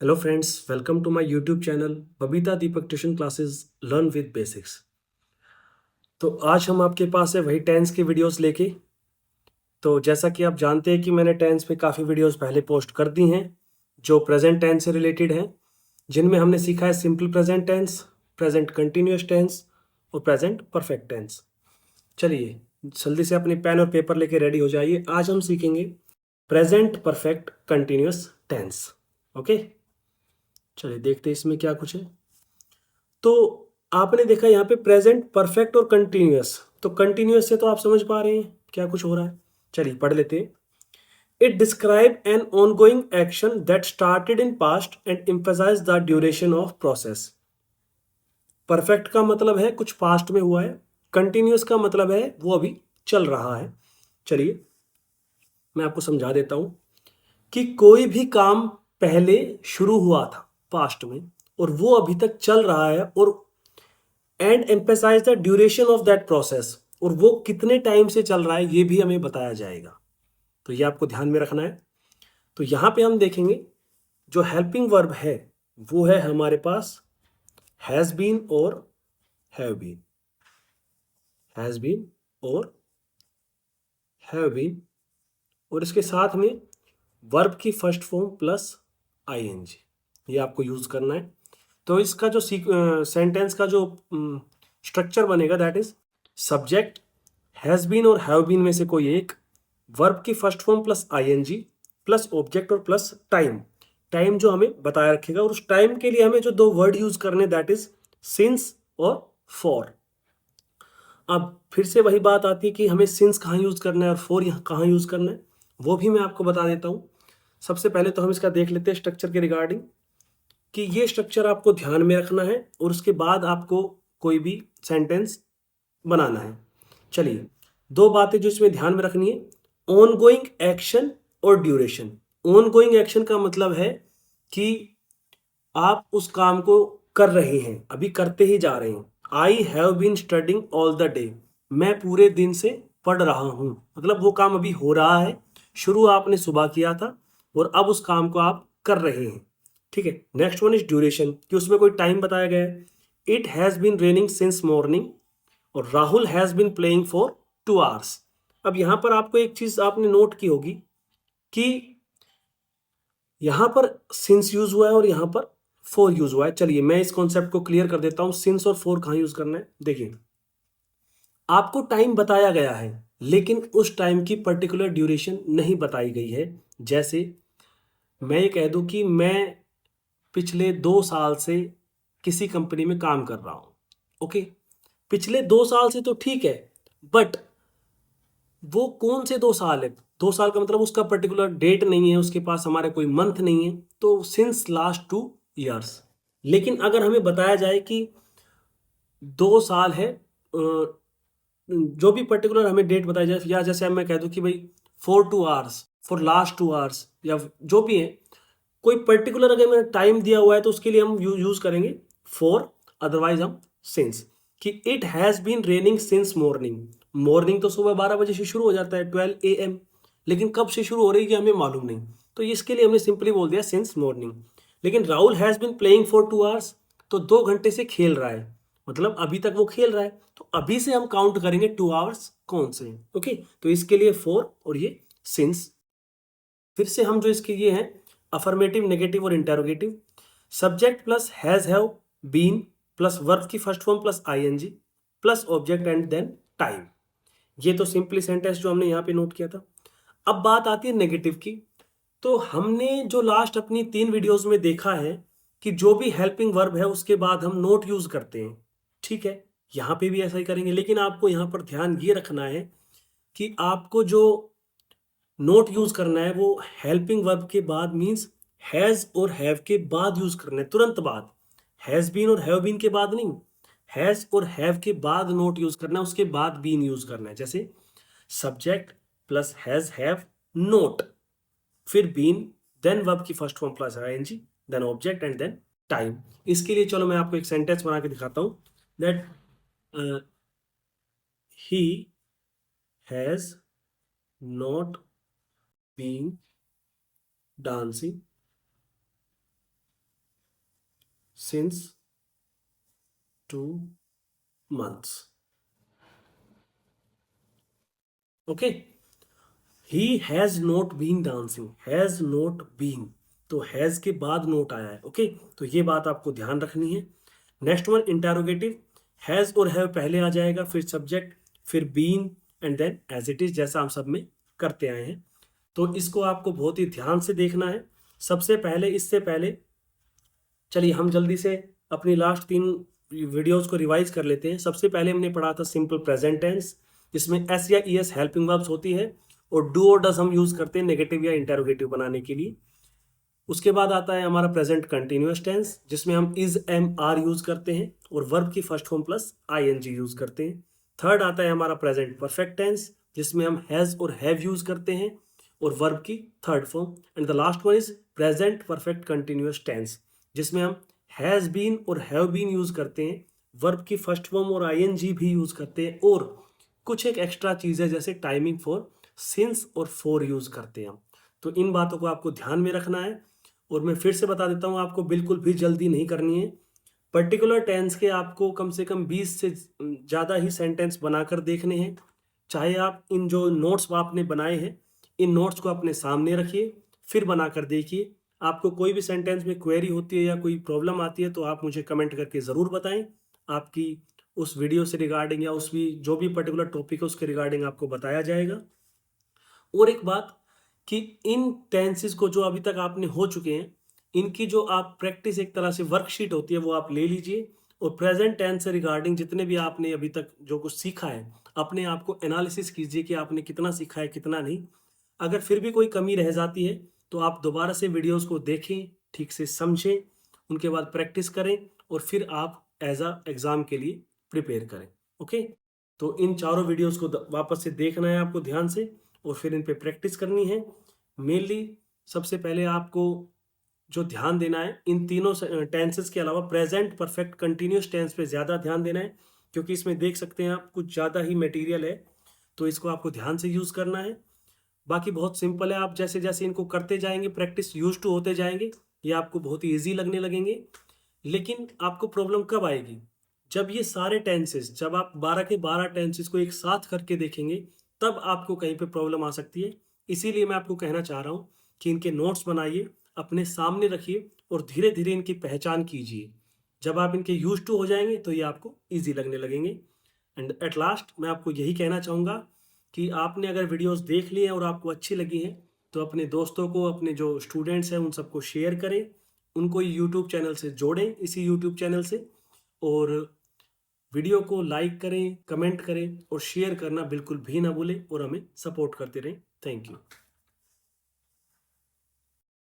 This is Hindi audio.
Hello friends, welcome to my YouTube channel Babita Deepak tuition classes learn with basics. तो आज हम आपके पास है वही टेंस की वीडियोस लेके। तो जैसा कि आप जानते हैं कि मैंने टेंस पे काफ़ी वीडियोस पहले पोस्ट कर दी हैं जो प्रेजेंट टेंस से रिलेटेड हैं, जिनमें हमने सीखा है simple present tense, present continuous tense और प्रेजेंट परफेक्ट टेंस। चलिए जल्दी से अपने पेन और पेपर लेके रेडी हो जाइए। आज हम सीखेंगे present perfect continuous tense. Okay, चलिए देखते हैं इसमें क्या कुछ है। तो आपने देखा यहाँ पे प्रेजेंट परफेक्ट और कंटिन्यूअस। तो कंटिन्यूअस से तो आप समझ पा रहे हैं क्या कुछ हो रहा है। चलिए पढ़ लेते हैं। It describe an ongoing action that started in past and emphasize the duration of process. Perfect का मतलब है कुछ पास्ट में हुआ है, कंटिन्यूअस का मतलब है वो अभी चल रहा है। चलिए मैं आपको समझा देता हूं कि कोई भी काम पहले शुरू हुआ था पास्ट में और वो अभी तक चल रहा है, और and emphasize the duration of that process, और वो कितने टाइम से चल रहा है ये भी हमें बताया जाएगा। तो ये आपको ध्यान में रखना है। तो यहां पे हम देखेंगे जो हेल्पिंग वर्ब है वो है हमारे पास हैज बीन और हैव बीन। हैज बीन और हैव बीन, और इसके साथ में वर्ब की फर्स्ट फॉर्म प्लस आईएनजी, ये आपको यूज करना है। तो इसका जो सेंटेंस का जो स्ट्रक्चर बनेगा that is subject has been और हैव बीन में से कोई एक, वर्ब की first form plus ING plus object और प्लस टाइम। टाइम जो हमें बताया रखेगा, और उस टाइम के लिए हमें जो दो वर्ड यूज करने दैट इज सिंस और फॉर। अब फिर से वही बात आती है कि हमें सिंस कहाँ यूज करना है और फॉर यहाँ कहाँ यूज करना है, वो भी मैं आपको बता देता हूँ। सबसे पहले तो हम इसका देख लेते हैं स्ट्रक्चर के रिगार्डिंग, कि ये स्ट्रक्चर आपको ध्यान में रखना है और उसके बाद आपको कोई भी सेंटेंस बनाना है। चलिए दो बातें जो इसमें ध्यान में रखनी है, ऑन गोइंग एक्शन और ड्यूरेशन। ऑन गोइंग एक्शन का मतलब है कि आप उस काम को कर रहे हैं, अभी करते ही जा रहे हैं। I have been studying all the day, मैं पूरे दिन से पढ़ रहा हूं, मतलब वो काम अभी हो रहा है, शुरू आपने सुबह किया था और अब उस काम को आप कर रहे हैं। ठीक है, नेक्स्ट वन इज ड्यूरेशन, कि उसमें कोई टाइम बताया गया है। It has been raining since morning और Rahul has been playing for 2 hours. अब यहां पर आपको एक चीज आपने नोट की होगी कि यहां पर सिंस यूज हुआ है और यहां पर फोर यूज हुआ है। चलिए मैं इस कॉन्सेप्ट को क्लियर कर देता हूं, सिंस और फोर कहां यूज करना है। देखिए आपको टाइम बताया गया है लेकिन उस टाइम की पर्टिकुलर ड्यूरेशन नहीं बताई गई है। जैसे मैं ये कह दूं कि मैं पिछले 2 साल से किसी कंपनी में काम कर रहा हूं। ओके, पिछले 2 साल से तो ठीक है, बट वो कौन से 2 साल है? 2 साल का मतलब उसका पर्टिकुलर डेट नहीं है, उसके पास हमारे कोई मंथ नहीं है, तो सिंस लास्ट 2 इयर्स। लेकिन अगर हमें बताया जाए कि 2 साल है, जो भी पर्टिकुलर हमें डेट बताया जाए, या जैसे मैं कह दूं कि भाई for 2 hours, for last 2 hours, या जो भी है, कोई पर्टिकुलर अगर मैंने टाइम दिया हुआ है तो उसके लिए हम यूज करेंगे फॉर, अदरवाइज हम सिंस। कि it has been raining since morning. Morning तो सुबह 12 बजे से शुरू हो जाता है, 12 AM, लेकिन कब से शुरू हो रही है हमें मालूम नहीं, तो इसके लिए हमने सिंपली बोल दिया सिंस मॉर्निंग। लेकिन Rahul has been playing for 2 hours, तो 2 घंटे से खेल रहा है, मतलब अभी तक वो खेल रहा है, तो अभी से हम काउंट करेंगे 2 आवर्स कौन से हैं। ओके, तो इसके लिए फॉर और ये सिंस। फिर से हम जो इसके ये हैं अफर्मेटिव, नेगेटिव और interrogative. Subject plus has have been plus verb की first form plus ING plus object and then time. ये तो सिंपली सेंटेंस जो हमने यहाँ पे नोट किया था। अब बात आती है नेगेटिव की। तो हमने जो लास्ट अपनी 3 वीडियोस में देखा है कि जो भी हेल्पिंग वर्ब है उसके बाद हम नोट यूज करते हैं। ठीक है, यहाँ पे भी ऐसा ही करेंगे, लेकिन आपको यहाँ पर ध्यान ये रखना है कि आपको जो नोट यूज करना है वो हेल्पिंग वर्ब के बाद, मींस हैज और हैव के बाद यूज करना है, तुरंत बाद। हैज बीन और हैव बीन के बाद नहीं, हैज और हैव के बाद नोट यूज करना है, उसके बाद बीन यूज करना है। जैसे subject plus has have not, फिर बीन, देन वर्ब की first form plus ING, then object and then time. इसके लिए चलो मैं आपको एक सेंटेंस बना के दिखाता हूं that he has not been dancing since 2 months. Okay. He has not been dancing. Has not been, तो हैज के बाद नोट आया है. ओके, तो ये बात आपको ध्यान रखनी है. Next one interrogative. हैज और हैव पहले आ जाएगा, फिर सब्जेक्ट, फिर been and then as it is, जैसा हम सब में करते आए हैं. तो इसको आपको बहुत ही ध्यान से देखना है. सबसे पहले, इससे पहले चलिए हम जल्दी से अपनी लास्ट 3 वीडियोस को रिवाइज कर लेते हैं. सबसे पहले हमने पढ़ा था सिंपल प्रेजेंट टेंस, जिसमें एस या ई एस हेल्पिंग वर्ब्स होती है, और डू और डज हम यूज करते हैं नेगेटिव या इंटेरोगेटिव बनाने के लिए. उसके बाद आता है हमारा प्रेजेंट कंटिन्यूअस टेंस, जिसमें हम इज एम आर यूज करते हैं और वर्ब की first form plus ING use करते हैं. थर्ड आता है हमारा प्रेजेंट परफेक्ट टेंस, जिसमें हम हैज और हैव यूज करते हैं और वर्ब की third form. And the last one is present perfect continuous tense, जिसमें हम हैज बीन और हैव बीन यूज करते हैं, वर्ब की फर्स्ट फॉर्म और आईएनजी भी यूज करते हैं, और कुछ एक एक्स्ट्रा चीजें जैसे टाइमिंग फॉर, सिंस और फॉर यूज करते हैं हम. तो इन बातों को आपको ध्यान में रखना है. और मैं फिर से बता देता हूं, आपको बिल्कुल भी जल्दी नहीं करनी है. पर्टिकुलर टेंस के आपको कम से कम 20 से ज़्यादा ही सेंटेंस बनाकर देखने हैं. चाहे आप इन जो नोट्स आपने बनाए हैं, इन नोट्स को अपने सामने रखिए, फिर बनाकर देखिए. आपको कोई भी सेंटेंस में क्वेरी होती है या कोई प्रॉब्लम आती है तो आप मुझे कमेंट करके ज़रूर बताएं. आपकी उस वीडियो से रिगार्डिंग या उस भी जो भी पर्टिकुलर टॉपिक है उसके रिगार्डिंग आपको बताया जाएगा. और एक बात कि इन टेंसेस को जो अभी तक आपने हो चुके हैं, इनकी जो आप प्रैक्टिस एक तरह से वर्कशीट होती है वो आप ले लीजिए, और प्रेजेंट टेंस से रिगार्डिंग जितने भी आपने अभी तक जो कुछ सीखा है, अपने आप को एनालिसिस कीजिए कि आपने कितना सीखा है कितना नहीं. अगर फिर भी कोई कमी रह जाती है तो आप दोबारा से वीडियोस को देखें, ठीक से समझें, उनके बाद प्रैक्टिस करें, और फिर आप एज अ एग्ज़ाम के लिए प्रिपेयर करें. ओके, तो इन चारों वीडियोस को वापस से देखना है आपको ध्यान से, और फिर इन पे प्रैक्टिस करनी है. मेनली सबसे पहले आपको जो ध्यान देना है, इन तीनों टेंसेस के अलावा प्रेजेंट परफेक्ट कंटिन्यूस टेंस पे ज़्यादा ध्यान देना है, क्योंकि इसमें देख सकते हैं आप कुछ ज़्यादा ही मटेरियल है, तो इसको आपको ध्यान से यूज़ करना है. बाकी बहुत सिंपल है, आप जैसे जैसे इनको करते जाएंगे, प्रैक्टिस यूज टू होते जाएंगे, ये आपको बहुत ही ईजी लगने लगेंगे. लेकिन आपको प्रॉब्लम कब आएगी? जब ये सारे टेंसेस, जब आप 12 के 12 टेंसेस को एक साथ करके देखेंगे, तब आपको कहीं पे प्रॉब्लम आ सकती है. इसीलिए मैं आपको कहना चाह रहा हूँ कि इनके नोट्स बनाइए, अपने सामने रखिए, और धीरे धीरे इनकी पहचान कीजिए. जब आप इनके यूज टू हो जाएंगे तो ये आपको ईजी लगने लगेंगे. एंड एट लास्ट मैं आपको यही कहना चाहूँगा कि आपने अगर वीडियोस देख ली हैं और आपको अच्छी लगी हैं, तो अपने दोस्तों को, अपने जो स्टूडेंट्स हैं उन सबको शेयर करें, उनको यूट्यूब चैनल से जोड़ें, इसी यूट्यूब चैनल से, और वीडियो को लाइक करें, कमेंट करें और शेयर करना बिल्कुल भी ना भूलें, और हमें सपोर्ट करते रहें. Thank you.